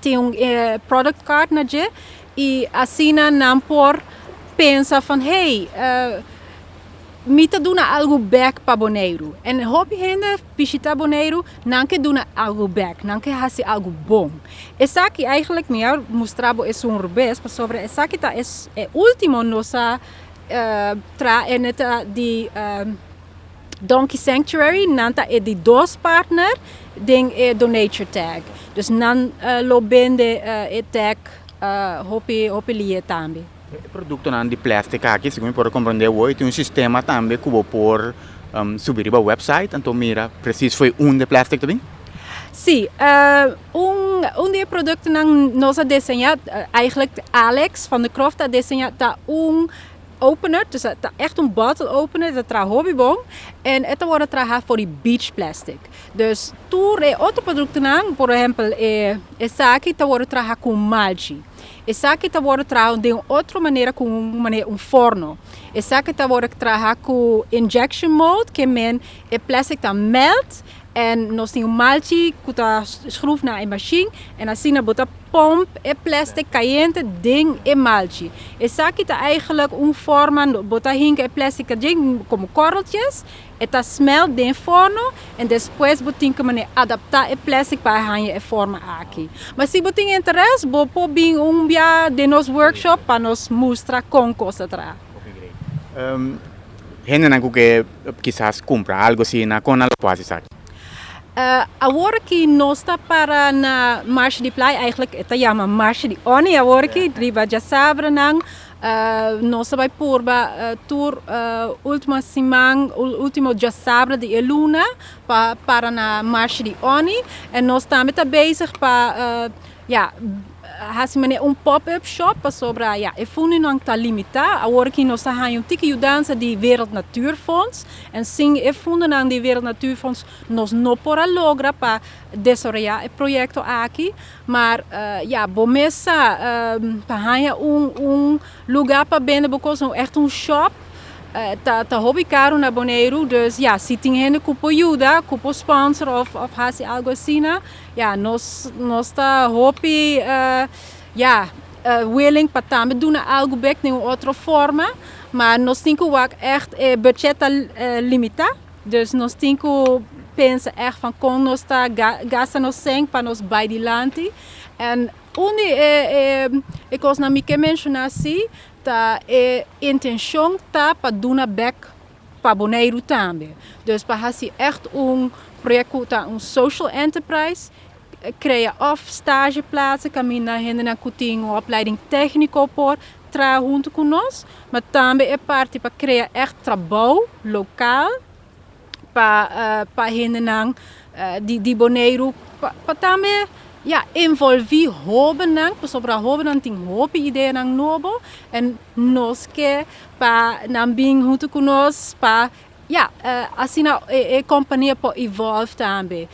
tem um product card na je e assina não por pensa van hey mita doen algo back para Bonaire. En hobby hende visita Bonaire, não que doen algo back, não que hasi algo bom. Essa que eigenlijk meer mostrabo é revés, para sobre essa que tá é último nossa tra eneta de Donkey Sanctuary, nanta é de dois partner, den é Donature Tag. Dus nan lo bende e tag hopi lie também. O produto de plástico aqui, segundo pode compreender hoje, tem um sistema também que por subir para o website, então mira, preciso foi de plástico também? Sim, de produto nós desenhado, eigenlijk Alex van de Croft a desenhado opener, dus het echt een bottle opener, dat is hobbybom. En het wordt getragen voor die beach plastic. Dus toen outro produto por exemplo, saki te wordt getragen com malchi. Saki te wordt getragen de outra maneira com um forno. Saki te wordt getragen com injection mold, que men plastic dan melt. En nós temos malchi que tá schroef na een machine en assim na bota pomp plastic caliente ding malchi. Essa aqui tá eigenlijk forma bota hinga plastic ding como korreltjes. Eta smelt den forno en depois botin que mané adaptar plastic para hanha forma aqui. Mas se botin interesse, bo po bing dia de nos workshop para nos mostrar com coisa tra. Gente não que quizás compra algo assim na com a quase sabe. Agora que nós está para na Marcha de Playa, eigenlijk het chama Marcha de Oni, agora que driva já sabe nang nós vai por tour última semana, último já sabe de Eluna para na Marcha de Oni e nós também está bezig para Hasi pop-up shop sobre e fundo não está limitado. Agora que nós temos tique ajudança de Wereld Natuurfonds en sim fundo não de Wereld Natuurfonds nós não pora logra para desenvolver o projeto aqui, mas bomessa para lugar para bem porque echt shop. Tá hobby caro na Bonaire, dus se tem gente que pode ajudar, que pode sponsor of fazer algo assim, nós tá hobby willing para também doen algo back de outra forma, mas nós temos que echt budget limitado, dus nós temos que pensar echt van como nós tá gasta nos sangue para nos bij die lande en onde ik was na minha mencionar assim a intenção tá para dar back para Bonaire também. Dus para fazer echt projeto tá social enterprise, criar stageplaatsen, caminhar na coutinho, opleiding técnico por tra junto com nós, mas também é parte para criar echt trabalho local para die Bonaire para também envolver hobenang, sobre hobenang ting hobby ideia nang nobo en nos que pa nambing junto com nós pa assim a companhia pode evolve também.